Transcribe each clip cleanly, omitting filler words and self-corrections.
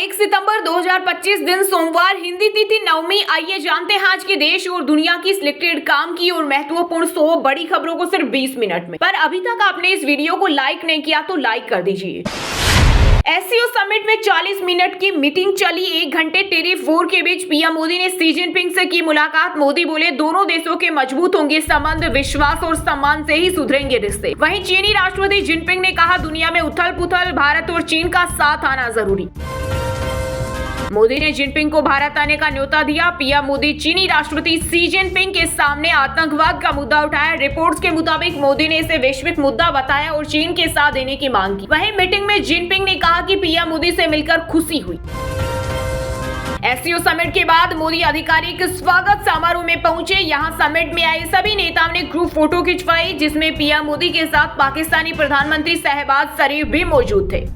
1 सितंबर 2025 दिन सोमवार हिंदी तिथि नवमी। आइए जानते हैं आज के देश और दुनिया की सिलेक्टेड काम की और महत्वपूर्ण 100 बड़ी खबरों को सिर्फ 20 मिनट में। पर अभी तक आपने इस वीडियो को लाइक नहीं किया तो लाइक कर दीजिए। एससीओ समिट में 40 मिनट की मीटिंग चली। 1 घंटे टेरिफ वॉर के बीच पीएम मोदी ने शी जिनपिंग से की मुलाकात। मोदी बोले दोनों देशों के मजबूत होंगे संबंध, विश्वास और सम्मान से ही सुधरेंगे रिश्ते। वहीं चीनी राष्ट्रपति जिनपिंग ने कहा दुनिया में उथल पुथल, भारत और चीन का साथ आना जरूरी। मोदी ने जिनपिंग को भारत आने का न्योता दिया। पीएम मोदी चीनी राष्ट्रपति शी जिनपिंग के सामने आतंकवाद का मुद्दा उठाया। रिपोर्ट्स के मुताबिक मोदी ने इसे वैश्विक मुद्दा बताया और चीन के साथ देने की मांग की। वहीं मीटिंग में जिनपिंग ने कहा कि पीएम मोदी से मिलकर खुशी हुई। एससीओ समिट के बाद मोदी आधिकारिक स्वागत समारोह में पहुंचे। यहां समिट में आए सभी नेताओं ने ग्रुप फोटो खिंचवाई, जिसमें पीएम मोदी के साथ पाकिस्तानी प्रधानमंत्री शहबाज शरीफ भी मौजूद थे।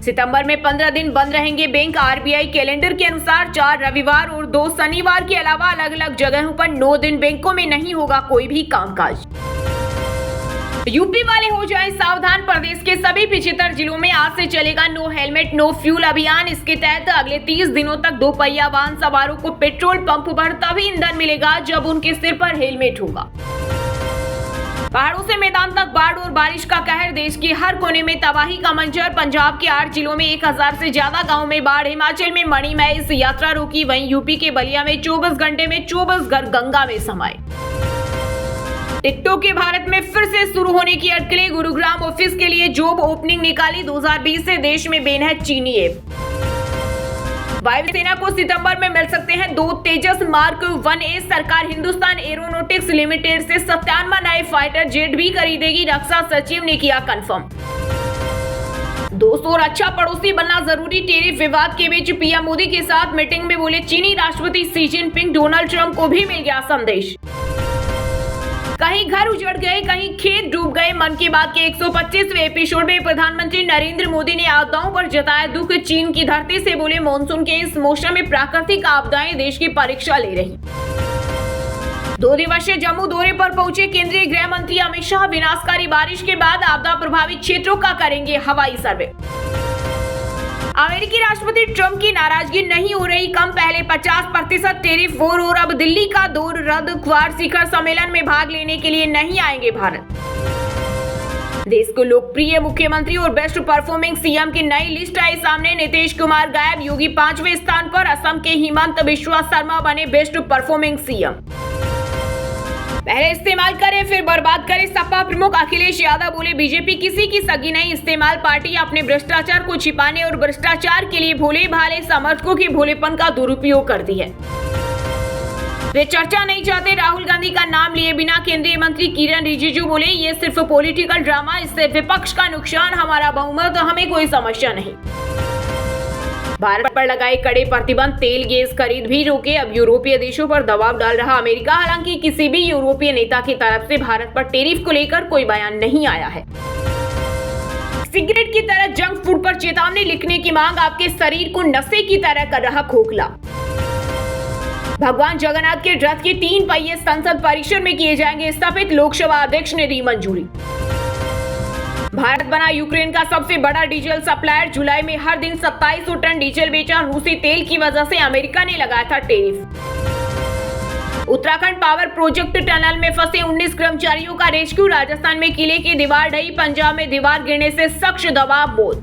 सितंबर में 15 दिन बंद रहेंगे बैंक। आरबीआई कैलेंडर के अनुसार 4 रविवार और 2 शनिवार के अलावा अलग अलग जगहों पर 9 दिन बैंकों में नहीं होगा कोई भी कामकाज। यूपी वाले हो जाएं सावधान। प्रदेश के सभी 75 जिलों में आज से चलेगा नो हेलमेट नो फ्यूल अभियान। इसके तहत अगले 30 दिनों तक 2 पहिया वाहन सवारों को पेट्रोल पंप पर तभी ईंधन मिलेगा जब उनके सिर पर हेलमेट होगा। पहाड़ों से मैदान तक बाढ़ और बारिश का कहर। देश के हर कोने में तबाही का मंजर। पंजाब के 8 जिलों में 1000 से ज्यादा गांव में बाढ़। हिमाचल में मणिमहेश यात्रा रोकी। वहीं यूपी के बलिया में 24 घंटे में 24 घर गंगा में समाये। टिकटॉक के भारत में फिर से शुरू होने की अटकलें। गुरुग्राम ऑफिस के लिए जॉब ओपनिंग निकाली। 2020 से देश में बैन है चीनी ऐप। वायुसेना को सितंबर में मिल सकते हैं 2 तेजस मार्क 1A। सरकार हिंदुस्तान एरोनॉटिक्स लिमिटेड से 97 नए फाइटर जेट भी खरीदेगी। रक्षा सचिव ने किया कंफर्म। दोस्त और अच्छा पड़ोसी बनना जरूरी। टेरिफ विवाद के बीच पीएम मोदी के साथ मीटिंग में बोले चीनी राष्ट्रपति शी जिनपिंग। डोनाल्ड ट्रंप को भी मिल गया संदेश। कहीं घर उजड़ गए, कहीं खेत डूब गए। मन की बात के 125वें एपिसोड में प्रधानमंत्री नरेंद्र मोदी ने आपदाओं पर जताया दुख। चीन की धरती से बोले मॉनसून के इस मौसम में प्राकृतिक आपदाएं देश की परीक्षा ले रही। 2 दिवसीय जम्मू दौरे पर पहुंचे केंद्रीय गृह मंत्री अमित शाह। विनाशकारी बारिश के बाद आपदा प्रभावित क्षेत्रों का करेंगे हवाई सर्वे। अमेरिकी राष्ट्रपति ट्रंप की नाराजगी नहीं हो रही कम। पहले 50% टेरिफ वॉर और अब दिल्ली का दौर रद्द। क्वाड शिखर सम्मेलन में भाग लेने के लिए नहीं आएंगे भारत। देश को लोकप्रिय मुख्यमंत्री और बेस्ट परफॉर्मिंग सीएम की नई लिस्ट आई सामने। नीतीश कुमार गायब। योगी 5वें स्थान पर। असम के हिमंत बिश्वा शर्मा बने बेस्ट परफॉर्मिंग सीएम। पहले इस्तेमाल करें फिर बर्बाद करें। सपा प्रमुख अखिलेश यादव बोले बीजेपी किसी की सगी नहीं। इस्तेमाल पार्टी अपने भ्रष्टाचार को छिपाने और भ्रष्टाचार के लिए भोले भाले समर्थकों के भोलेपन का दुरुपयोग करती है। वे चर्चा नहीं चाहते। राहुल गांधी का नाम लिए बिना केंद्रीय मंत्री किरण रिजिजू बोले ये सिर्फ पॉलिटिकल ड्रामा, इससे विपक्ष का नुकसान। हमारा बहुमत, हमें कोई समस्या नहीं। भारत पर लगाए कड़े प्रतिबंध। तेल गैस खरीद भी रोके। अब यूरोपीय देशों पर दबाव डाल रहा अमेरिका। हालांकि किसी भी यूरोपीय नेता की तरफ से भारत पर टेरिफ को लेकर कोई बयान नहीं आया है। सिगरेट की तरह जंक फूड पर चेतावनी लिखने की मांग। आपके शरीर को नशे की तरह कर रहा खोखला। भगवान जगन्नाथ के रथ के 3 पहिए संसद परिसर में किए जाएंगे स्थापित। लोकसभा अध्यक्ष ने दी मंजूरी। भारत बना यूक्रेन का सबसे बड़ा डीजल सप्लायर। जुलाई में हर दिन 2700 टन डीजल बेचा। रूसी तेल की वजह से अमेरिका ने लगाया था tariff. Uttarakhand power project tunnel में फंसे 19 कर्मचारियों का रेस्क्यू। राजस्थान में किले की दीवार ढही। पंजाब में दीवार गिरने से शख्स दबा मौत।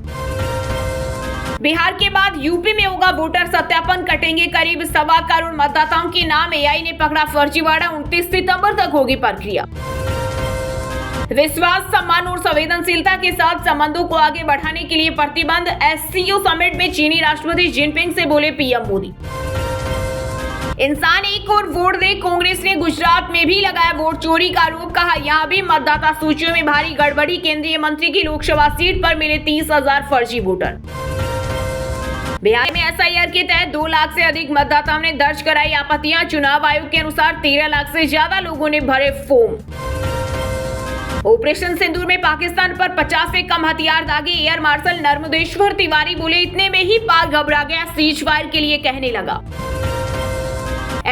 बिहार के बाद यूपी में होगा वोटर सत्यापन। कटेंगे करीब 1.25 करोड़ मतदाताओं के नाम। एआई ने पकड़ा फर्जीवाड़ा। 29 सितंबर तक होगी प्रक्रिया। विश्वास, सम्मान और संवेदनशीलता के साथ संबंधों को आगे बढ़ाने के लिए प्रतिबंध। एससीओ समिट में चीनी राष्ट्रपति जिनपिंग से बोले पीएम मोदी। इंसान एक और वोट दे। कांग्रेस ने गुजरात में भी लगाया वोट चोरी का आरोप। कहा यहां भी मतदाता सूचियों में भारी गड़बड़ी। केंद्रीय मंत्री की लोकसभा सीट पर मिले 30,000 फर्जी वोटर। बिहार में एसआईआर के तहत 2 लाख से अधिक मतदाताओं ने दर्ज कराई आपत्तियां। चुनाव आयोग के अनुसार 13 लाख से ज्यादा लोगों ने भरे फॉर्म। ऑपरेशन सिंदूर में पाकिस्तान पर 50 से कम हथियार दागे। एयर मार्शल नर्मदेश्वर तिवारी बोले इतने में ही पाक घबरा गया। सीज फायर के लिए कहने लगा।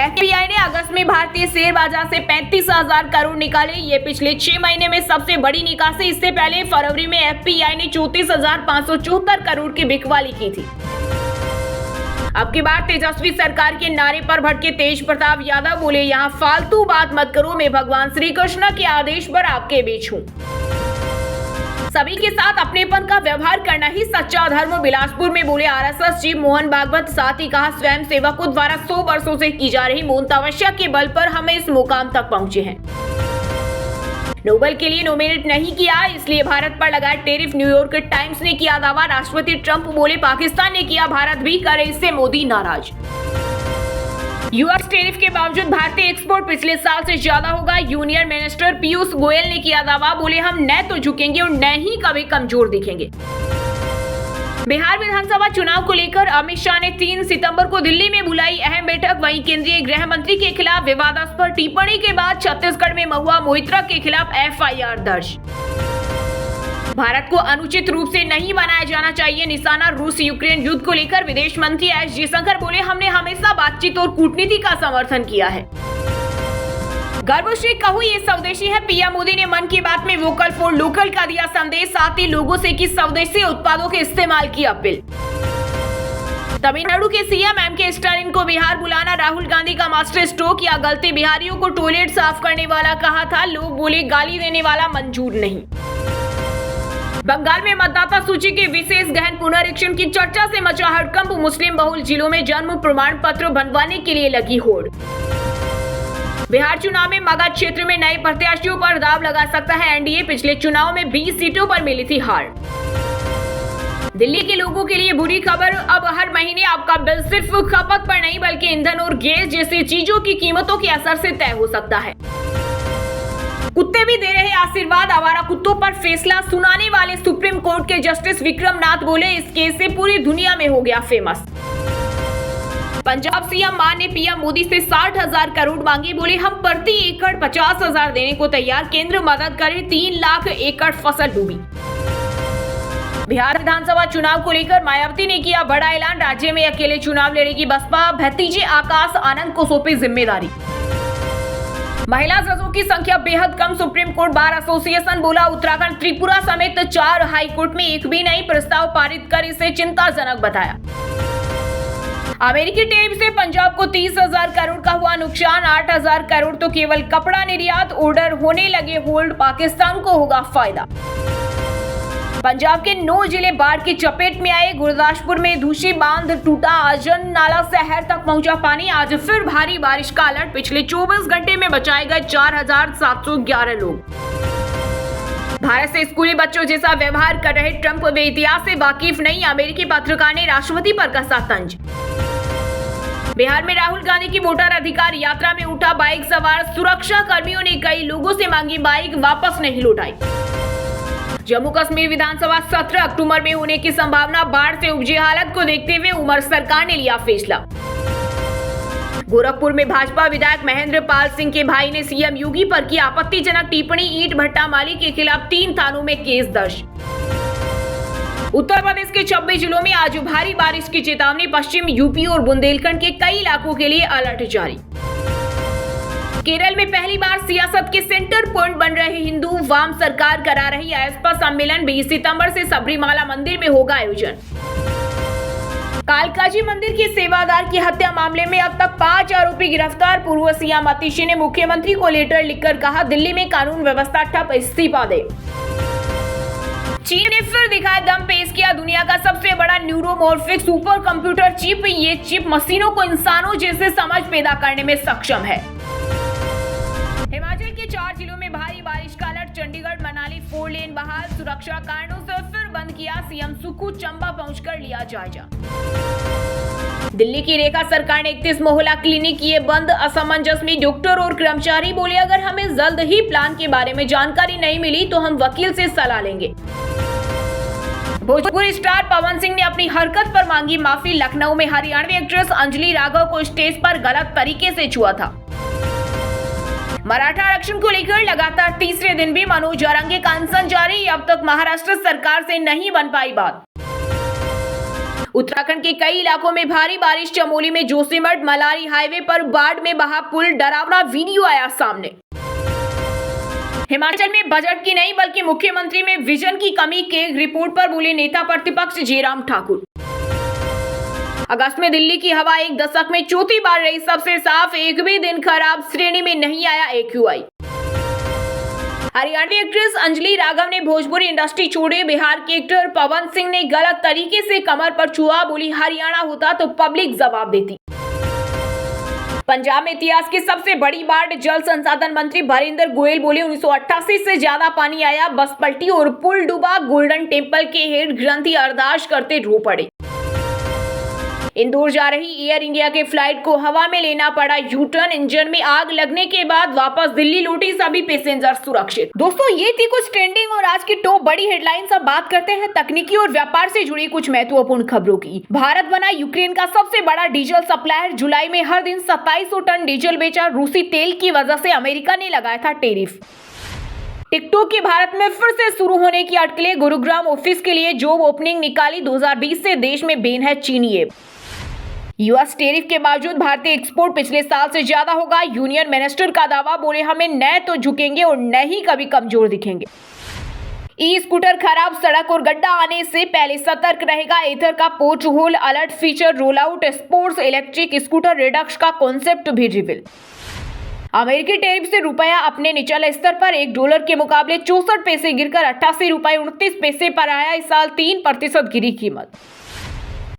एफपीआई ने अगस्त में भारतीय शेयर बाजार से 35,000 करोड़ निकाले। ये पिछले 6 महीने में सबसे बड़ी निकासी। इससे पहले फरवरी में एफपीआई ने 34,574 करोड़ की बिकवाली की थी। अब की बार तेजस्वी सरकार के नारे पर भड़के तेज प्रताप यादव बोले, यहाँ फालतू बात मत करो, मैं भगवान श्री कृष्ण के आदेश पर आपके बीच हूँ। सभी के साथ अपनेपन का व्यवहार करना ही सच्चा धर्म। बिलासपुर में बोले आरएसएस चीफ मोहन भागवत। साथ ही कहा, स्वयं सेवकों द्वारा 100 वर्षों से की जा रही मौन तपस्या के बल पर हम इस मुकाम तक पहुंचे हैं। नोबेल के लिए नॉमिनेट नहीं किया, इसलिए भारत पर लगाए टैरिफ। न्यूयॉर्क टाइम्स ने किया दावा। राष्ट्रपति ट्रंप बोले, पाकिस्तान ने किया, भारत भी करे, इससे मोदी नाराज। यूएस टैरिफ के बावजूद भारतीय एक्सपोर्ट पिछले साल से ज्यादा होगा। यूनियन मिनिस्टर पीयूष गोयल ने किया दावा। बोले, हम न तो झुकेंगे और न ही कभी कमजोर दिखेंगे। बिहार विधानसभा चुनाव को लेकर अमित शाह ने 3 सितंबर को दिल्ली में बुलाई अहम बैठक। वहीं केंद्रीय गृह मंत्री के खिलाफ विवादास्पद टिप्पणी के बाद छत्तीसगढ़ में महुआ मोइत्रा के खिलाफ एफआईआर दर्ज। भारत को अनुचित रूप से नहीं बनाया जाना चाहिए निशाना। रूस यूक्रेन युद्ध को लेकर विदेश मंत्री एस जयशंकर बोले, हमने हमेशा बातचीत और कूटनीति का समर्थन किया है। गर्व से कहूं, ये स्वदेशी है। पीएम मोदी ने मन की बात में वोकल फॉर लोकल का दिया संदेश। साथ ही लोगों से की स्वदेशी उत्पादों के इस्तेमाल की अपील। तमिलनाडु के सीएम एमके स्टालिन को बिहार बुलाना। राहुल गांधी का मास्टर स्ट्रोक या गलती, बिहारियों को टॉयलेट साफ करने वाला कहा था, लोग बोले गाली देने वाला मंजूर नहीं। बंगाल में मतदाता सूची के विशेष गहन पुनरीक्षण की चर्चा से मचा हड़कंप। मुस्लिम बहुल जिलों में जन्म प्रमाण पत्र बनवाने के लिए लगी होड़। बिहार चुनाव में मगध क्षेत्र में नए प्रत्याशियों पर दाव लगा सकता है एनडीए। पिछले चुनाव में 20 सीटों पर मिली थी हार। दिल्ली के लोगों के लिए बुरी खबर, अब हर महीने आपका बिल सिर्फ खपत पर नहीं बल्कि ईंधन और गैस जैसी चीजों की कीमतों के असर से तय हो सकता है। कुत्ते भी दे रहे आशीर्वाद। आवारा कुत्तों पर फैसला सुनाने वाले सुप्रीम कोर्ट के जस्टिस विक्रम नाथ बोले, इस केस से पूरी दुनिया में हो गया फेमस। पंजाब सीएम मान ने पीएम मोदी से 60,000 करोड़ मांगे। बोले, हम प्रति एकड़ 50,000 देने को तैयार, केंद्र मदद करे। 3 लाख एकड़ फसल डूबी। बिहार विधानसभा चुनाव को लेकर मायावती ने किया बड़ा ऐलान। राज्य में अकेले चुनाव लड़ेगी बसपा। भतीजे आकाश आनंद को सौंपी जिम्मेदारी। महिला जजों की संख्या बेहद कम। सुप्रीम कोर्ट बार एसोसिएशन बोला, उत्तराखंड त्रिपुरा समेत 4 हाई कोर्ट में एक भी नई प्रस्ताव पारित कर इसे चिंताजनक बताया। अमेरिकी टैरिफ से पंजाब को 30,000 करोड़ का हुआ नुकसान। 8,000 करोड़ तो केवल कपड़ा निर्यात। ऑर्डर होने लगे होल्ड, पाकिस्तान को होगा फायदा। पंजाब के 9 जिले बाढ़ की चपेट में आए। गुरदासपुर में धूसी बांध टूटा। आजन नाला शहर तक पहुंचा पानी। आज फिर भारी बारिश का अलर्ट। पिछले 24 घंटे में बचाए गए 4,711 लोग। भारत से स्कूली बच्चों जैसा व्यवहार कर रहे ट्रंप वे इतिहास से वाकिफ नहीं। अमेरिकी पत्रकार ने राष्ट्रपति पर कसा तंज। बिहार में राहुल गांधी की वोटर अधिकार यात्रा में उठा बाइक सवार। सुरक्षा कर्मियों ने कई लोगों से मांगी बाइक, वापस नहीं लौटाई। जम्मू कश्मीर विधानसभा 17 अक्टूबर में होने की संभावना। बाढ़ से उपजी हालत को देखते हुए उमर सरकार ने लिया फैसला। गोरखपुर में भाजपा विधायक महेंद्र पाल सिंह के भाई ने सीएम योगी पर की आपत्तिजनक टिप्पणी। ईंट भट्टा मालिक के खिलाफ 3 थानों में केस दर्ज। उत्तर प्रदेश के 26 जिलों में आज भारी बारिश की चेतावनी। पश्चिम यूपी और बुंदेलखंड के कई इलाकों के लिए अलर्ट जारी। केरल में पहली बार सियासत के सेंटर पॉइंट बन रहे हिंदू वाम सरकार करा रही अयस्पा सम्मेलन। 20 सितंबर से सबरीमाला मंदिर में होगा आयोजन। कालकाजी मंदिर के सेवादार की हत्या मामले में अब तक 5 आरोपी गिरफ्तार। पूर्व सीएम अतिशी ने मुख्यमंत्री को लेटर लिखकर कहा, दिल्ली में कानून व्यवस्था ठप, इस्तीफा दे। चीन ने फिर दिखाया दम, पेश किया दुनिया का सबसे बड़ा न्यूरोमॉर्फिक सुपर कंप्यूटर चिप। ये चिप मशीनों को इंसानों जैसे समझ पैदा करने में सक्षम है। हिमाचल के 4 जिलों में भारी बारिश का अलर्ट। चंडीगढ़ मनाली 4 लेन बहाल। सुरक्षा कारणों से फिर बंद किया। सीएम सुक्खू चंबा पहुंचकर लिया जायजा। दिल्ली की रेखा सरकार ने 31 मोहल्ला क्लिनिक किए बंद। असमंजस में डॉक्टर और कर्मचारी बोले, अगर हमें जल्द ही प्लान के बारे में जानकारी नहीं मिली तो हम वकील से सलाह लेंगे। भोजपुरी स्टार पवन सिंह ने अपनी हरकत पर मांगी माफी। लखनऊ में हरियाणवी एक्ट्रेस अंजलि राघव को स्टेज पर गलत तरीके से छुआ था। मराठा आरक्षण को लेकर लगातार तीसरे दिन भी मनोज औरंगे का अनशन जारी। अब तक महाराष्ट्र सरकार से नहीं बन पाई बात। उत्तराखंड के कई इलाकों में भारी बारिश, चमोली में जोशीमठ मलारी हाईवे पर बाढ़ में बहा पुल, डरावना वीडियो आया सामने। हिमाचल में बजट की नहीं बल्कि मुख्यमंत्री में विजन की कमी के रिपोर्ट पर बोले नेता प्रतिपक्ष जयराम ठाकुर। अगस्त में दिल्ली की हवा एक दशक में चौथी बार रही सबसे साफ, एक भी दिन खराब श्रेणी में नहीं आया AQI। हरियाणवी एक्ट्रेस अंजलि राघव ने भोजपुरी इंडस्ट्री छोड़ी, बिहार के एक्टर पवन सिंह ने गलत तरीके से कमर पर छुआ, बोली हरियाणा होता तो पब्लिक जवाब देती। पंजाब में इतिहास की सबसे बड़ी बाढ़, जल संसाधन मंत्री भरेंद्र गोयल बोले 1988 से ज्यादा पानी आया, बस पलटी और पुल डूबा, गोल्डन टेम्पल के हेड ग्रंथी अरदास करते रो पड़े। इंदौर जा रही एयर इंडिया के फ्लाइट को हवा में लेना पड़ा यू-टर्न, इंजन में आग लगने के बाद वापस दिल्ली लौटी सभी पैसेंजर सुरक्षित। दोस्तों ये थी कुछ ट्रेंडिंग और आज की टॉप बड़ी हेडलाइंस। अब बात करते हैं तकनीकी और व्यापार से जुड़ी कुछ महत्वपूर्ण खबरों की। भारत बना यूक्रेन का सबसे बड़ा डीजल सप्लायर, जुलाई में हर दिन 2700 टन डीजल बेचा, रूसी तेल की वजह से अमेरिका ने लगाया था टैरिफ। टिकटॉक के भारत में फिर से शुरू होने की अटकलें, गुरुग्राम ऑफिस के लिए जॉब ओपनिंग निकाली, 2020 से देश में बैन है चीनी ऐप। यूएस टैरिफ के बावजूद भारतीय एक्सपोर्ट पिछले साल से ज्यादा होगा, यूनियन मिनिस्टर का दावा, बोले हमें न तो झुकेंगे और न ही कभी कमजोर दिखेंगे। ई स्कूटर खराब सड़क और गड्ढा आने से पहले सतर्क रहेगा, एथर का pothole alert feature roll out, sports electric scooter Redux का कॉन्सेप्ट भी रिवील। अमेरिकी टैरिफ से रुपया अपने निचले स्तर पर, $1 के मुकाबले 64 पैसे गिरकर 88 रुपये 29 पैसे पर आया, इस साल 3% गिरी कीमत।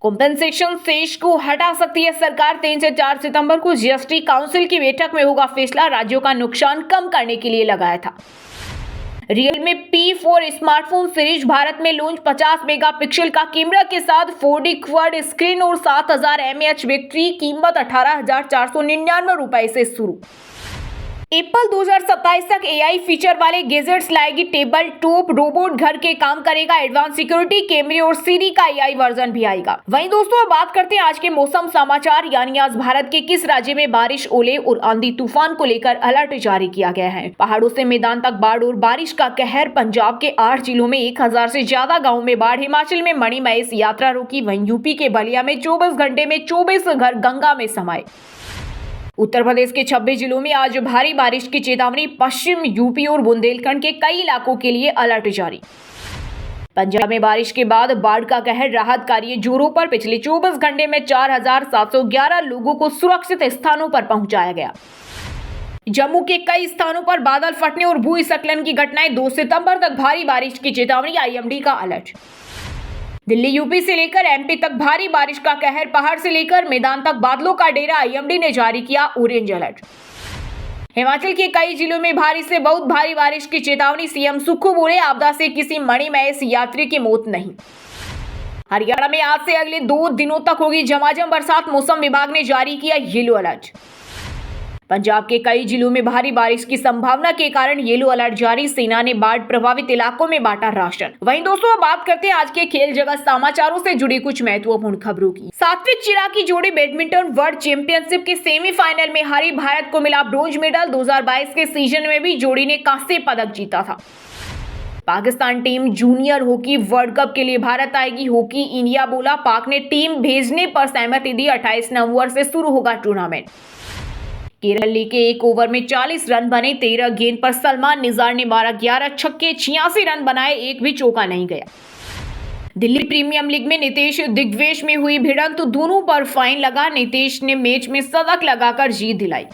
कॉम्पेंसेशन शेष को हटा सकती है सरकार, 3 से 4 सितंबर को जीएसटी काउंसिल की बैठक में होगा फैसला, राज्यों का नुकसान कम करने के लिए लगाया था। Realme P4 smartphone series Bharat में लॉन्च, 50 मेगापिक्सल का कैमरा के साथ 4D क्वाड स्क्रीन और 7000 mAh बैटरी, कीमत 18,499 रुपए से शुरू। एप्पल 2027 तक AI फीचर वाले गैजेट्स लाएगी, टेबल टॉप रोबोट घर के काम करेगा, एडवांस सिक्योरिटी कैमरे और सीरी का AI वर्जन भी आएगा। वहीं दोस्तों अब बात करते हैं आज के मौसम समाचार, यानी आज भारत के किस राज्य में बारिश, ओले और आंधी तूफान को लेकर अलर्ट जारी किया गया है। पहाड़ों से मैदान तक बाढ़ और बारिश का कहर, पंजाब के 8 जिलों में 1000 से ज्यादा गाँव में बाढ़, हिमाचल में मणिमहेश यात्रा रोकी, वहीं यूपी के बलिया में 24 घंटे में 24 घर गंगा में समाये। उत्तर प्रदेश के 26 जिलों में आज भारी बारिश की चेतावनी, पश्चिम यूपी और बुंदेलखंड के कई इलाकों के लिए अलर्ट जारी। पंजाब में बारिश के बाद बाढ़ का कहर, राहत कार्य जोरों पर, पिछले 24 घंटे में 4711 लोगों को सुरक्षित स्थानों पर पहुंचाया गया। जम्मू के कई स्थानों पर बादल फटने और भूस्खलन की घटनाएं, 2 सितंबर तक भारी बारिश की चेतावनी, IMD का अलर्ट। दिल्ली यूपी से लेकर MP तक भारी बारिश का कहर, पहाड़ से लेकर मैदान तक बादलों का डेरा, IMD ने जारी किया ऑरेंज अलर्ट। हिमाचल के कई जिलों में भारी से बहुत भारी बारिश की चेतावनी, CM सुक्खू बोले आपदा से किसी मणिमहेश यात्री की मौत नहीं। हरियाणा में आज से अगले 2 दिनों तक होगी झमाझम बरसात, मौसम विभाग ने जारी किया येलो अलर्ट। पंजाब के कई जिलों में भारी बारिश की संभावना के कारण येलो अलर्ट जारी, सेना ने बाढ़ प्रभावित इलाकों में बांटा राशन। वहीं दोस्तों बात करते हैं आज के खेल जगत समाचारों से जुड़ी कुछ महत्वपूर्ण खबरों की। सात्विक चिराग की जोड़ी बैडमिंटन वर्ल्ड चैंपियनशिप के सेमीफाइनल में हारी, भारत को मिला ब्रोंज मेडल, 2022 के सीजन में भी जोड़ी ने कांस्य पदक जीता था। Pakistan team junior hockey world cup के लिए भारत आएगी, हॉकी इंडिया बोला, पाक ने टीम भेजने पर सहमति दी, 28 नवंबर से शुरू होगा टूर्नामेंट। केरल के 1 ओवर में 40 रन बने, 13 गेंद पर सलमान निजार ने 12-11 छक्के 86 रन बनाए, एक भी चौका नहीं गया। दिल्ली प्रीमियर लीग में नीतीश दिग्वेश में हुई भिड़ंत, दोनों पर फाइन लगा, नीतीश ने मैच में शतक लगाकर जीत दिलाई।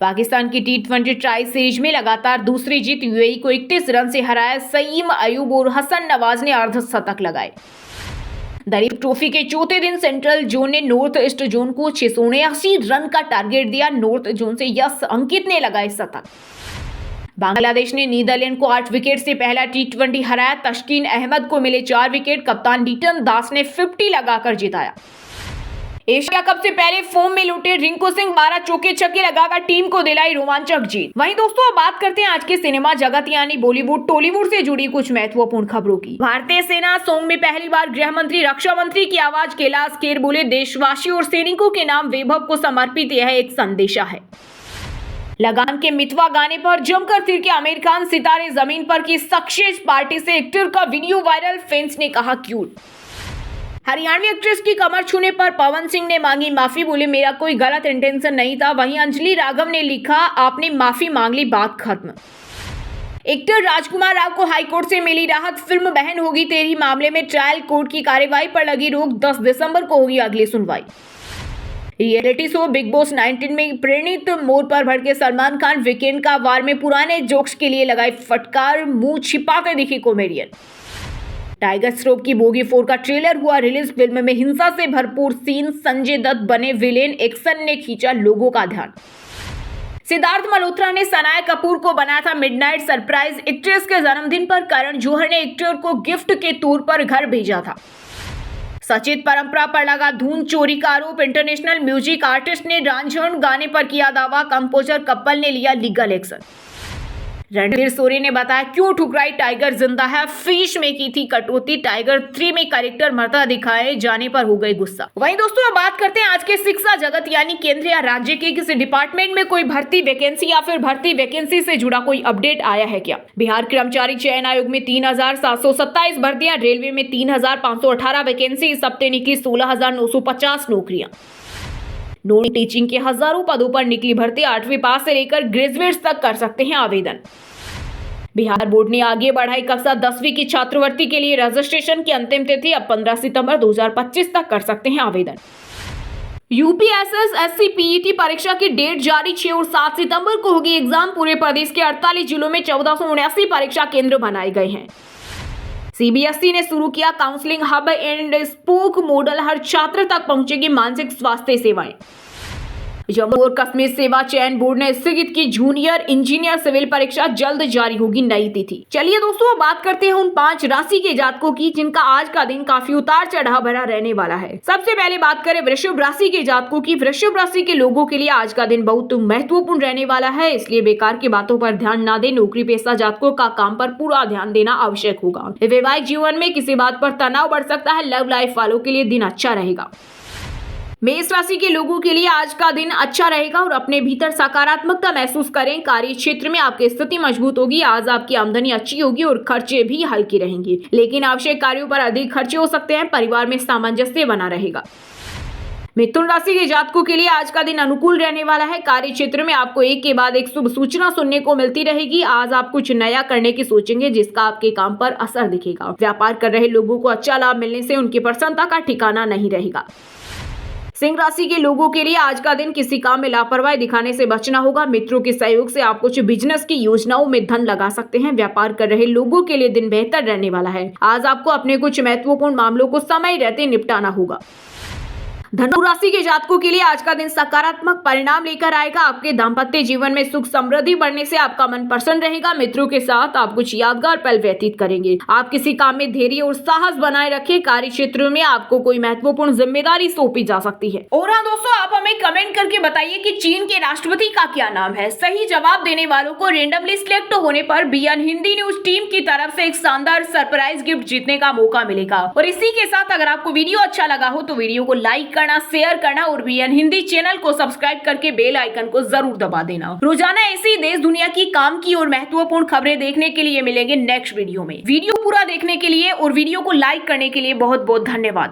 पाकिस्तान की T20 ट्राई सीरीज में लगातार दूसरी जीत, UAE को 31 रन से हराया, सईम अयूब और हसन नवाज ने अर्धशतक लगाए। दलीप ट्रॉफी के चौथे दिन सेंट्रल जोन ने नॉर्थ ईस्ट जोन को 679 रन का टारगेट दिया, नॉर्थ जोन से यश अंकित ने लगाए शतक। बांग्लादेश ने नीदरलैंड को 8 विकेट से पहला T20 हराया, तस्कीन अहमद को मिले 4 विकेट, कप्तान लिटन दास ने 50 लगाकर जिताया। एशिया कप से पहले फॉर्म में लौटे रिंकू सिंह 12 चौके छक्के लगाकर टीम को दिलाई रोमांचक जीत। वहीं दोस्तों अब बात करते हैं आज के सिनेमा जगत यानी बॉलीवुड टॉलीवुड से जुड़ी कुछ महत्वपूर्ण खबरों की। भारतीय सेना सॉन्ग में पहली बार गृह मंत्री रक्षा मंत्री की आवाज, कैलाश खेर बोले देशवासियों और सैनिकों के नाम वैभव को समर्पित यह एक संदेशा है। लगान के मितवा गाने पर जमकर थिरके आमिर खान, सितारे जमीन पर की सक्सेस पार्टी से एक्टर का वीडियो वायरल, फैंस ने कहा क्यूट। हरियाणवी एक्ट्रेस की कमर छूने पर पवन सिंह ने मांगी माफी, बोले मेरा कोई गलत इंटेंशन नहीं था। वहीं अंजलि राघव ने लिखा आपने माफी मांग ली, बात खत्म। एक्टर राजकुमार राव को हाईकोर्ट से मिली राहत, फिल्म बहन होगी तेरी मामले में ट्रायल कोर्ट की कार्यवाही पर लगी रोक, 10 दिसंबर को होगी अगली सुनवाई। रियलिटी शो बिग बॉस 19 में प्रेरित मोड़ पर भड़के सलमान खान, वीकेंड का वार में पुराने जोक्स के लिए लगाई फटकार, मुंह छिपाते दिखे कॉमेडियन। टाइगर श्रॉफ की बोगी 4 का ट्रेलर हुआ रिलीज, फिल्म में हिंसा से भरपूर सीन, संजय दत्त बने विलेन, एक्शन ने खींचा लोगों का ध्यान। सिद्धार्थ मल्होत्रा ने सनाया कपूर को बनाया था मिडनाइट सरप्राइज, एक्ट्रेस के जन्मदिन पर करण जौहर ने एक्टर को गिफ्ट के तौर पर घर भेजा था। सचेत परंपरा पर लगा धून चोरी का आरोप, इंटरनेशनल म्यूजिक आर्टिस्ट ने रांझण गाने पर किया दावा, कंपोजर कपल ने लिया लीगल एक्शन। रणवीर सूरी ने बताया क्यों ठुकराई टाइगर जिंदा है, फिश में की थी कटौती, टाइगर 3 में कैरेक्टर मरता दिखाए जाने पर हो गए गुस्सा। वहीं दोस्तों अब बात करते हैं आज के शिक्षा जगत यानी केंद्र या राज्य के किसी डिपार्टमेंट में कोई भर्ती वैकेंसी या फिर भर्ती वैकेंसी से जुड़ा कोई अपडेट आया है क्या। बिहार कर्मचारी चयन आयोग में 3,727 भर्तियां, रेलवे में 3,518 वैकेंसी, इस हफ्ते निकली 16,950 नौकरियां। नॉन टीचिंग के हजारों पदों पर निकली भर्ती, 8वीं पास से लेकर ग्रेजुएट तक कर सकते हैं आवेदन। बिहार बोर्ड ने आगे बढ़ाई कक्षा 10वीं की छात्रवृत्ति के लिए रजिस्ट्रेशन की अंतिम तिथि, अब 15 सितंबर 2025 तक कर सकते हैं आवेदन। यूपीएसएस पीईटी परीक्षा की डेट जारी, 6 और 7 सितंबर को होगी एग्जाम। पूरे प्रदेश के 48 जिलों में 1479 परीक्षा केंद्र बनाए गए हैं। सीबीएसई ने शुरू किया counselling hub and spoke model, हर छात्र तक पहुंचेगी मानसिक स्वास्थ्य सेवाएं। जम्मू और कश्मीर सेवा चयन बोर्ड ने स्थगित की जूनियर इंजीनियर सिविल परीक्षा, जल्द जारी होगी नई तिथि। चलिए दोस्तों अब बात करते हैं उन 5 राशि के जातकों की जिनका आज का दिन काफी उतार चढ़ाव भरा रहने वाला है। सबसे पहले बात करें वृषभ राशि के जातकों की। वृषभ राशि के लोगों के लिए आज का दिन बहुत महत्वपूर्ण रहने वाला है, इसलिए बेकार की बातों पर ध्यान न दें। नौकरी पेशा जातकों का काम पर पूरा ध्यान देना आवश्यक होगा। वैवाहिक जीवन में किसी बात पर तनाव बढ़ सकता है। लव लाइफ वालों के लिए दिन अच्छा रहेगा। मेष राशि के लोगों के लिए आज का दिन अच्छा रहेगा और अपने भीतर सकारात्मकता महसूस करें। कार्य क्षेत्र में आपकी स्थिति मजबूत होगी। आज आपकी आमदनी अच्छी होगी और खर्चे भी हल्के रहेंगे, लेकिन आवश्यक कार्यों पर अधिक खर्चे हो सकते हैं। परिवार में सामंजस्य बना रहेगा। मिथुन राशि के जातकों के लिए आज का दिन अनुकूल रहने वाला है। कार्य क्षेत्र में आपको एक के बाद एक शुभ सूचना सुनने को मिलती रहेगी। आज आप कुछ नया करने की सोचेंगे जिसका आपके काम पर असर दिखेगा। व्यापार कर रहे लोगों को अच्छा लाभ मिलने से उनकी प्रसन्नता का ठिकाना नहीं रहेगा। सिंह राशि के लोगों के लिए आज का दिन किसी काम में लापरवाही दिखाने से बचना होगा। मित्रों के सहयोग से आप कुछ बिजनेस की योजनाओं में धन लगा सकते हैं। व्यापार कर रहे लोगों के लिए दिन बेहतर रहने वाला है। आज आपको अपने कुछ महत्वपूर्ण मामलों को समय रहते निपटाना होगा। धनु राशि के जातकों के लिए आज का दिन सकारात्मक परिणाम लेकर आएगा। आपके दाम्पत्य जीवन में सुख समृद्धि बढ़ने से आपका मन प्रसन्न रहेगा। मित्रों के साथ आप कुछ यादगार पल व्यतीत करेंगे। आप किसी काम में धैर्य और साहस बनाए रखें। कार्य क्षेत्र में आपको कोई महत्वपूर्ण जिम्मेदारी सौंपी जा सकती है। और हाँ दोस्तों, आप हमें कमेंट करके बताइए कि चीन के राष्ट्रपति का क्या नाम है। सही जवाब देने वालों को रेंडमली सिलेक्ट होने पर बीएन हिंदी न्यूज टीम की तरफ से एक शानदार सरप्राइज गिफ्ट जीतने का मौका मिलेगा। और इसी के साथ अगर आपको वीडियो अच्छा लगा हो तो वीडियो को लाइक करना, शेयर करना और बीएन हिंदी चैनल को सब्सक्राइब करके बेल आइकन को जरूर दबा देना। रोजाना ऐसी देश दुनिया की काम की और महत्वपूर्ण खबरें देखने के लिए मिलेंगे नेक्स्ट वीडियो में। वीडियो पूरा देखने के लिए और वीडियो को लाइक करने के लिए बहुत बहुत धन्यवाद।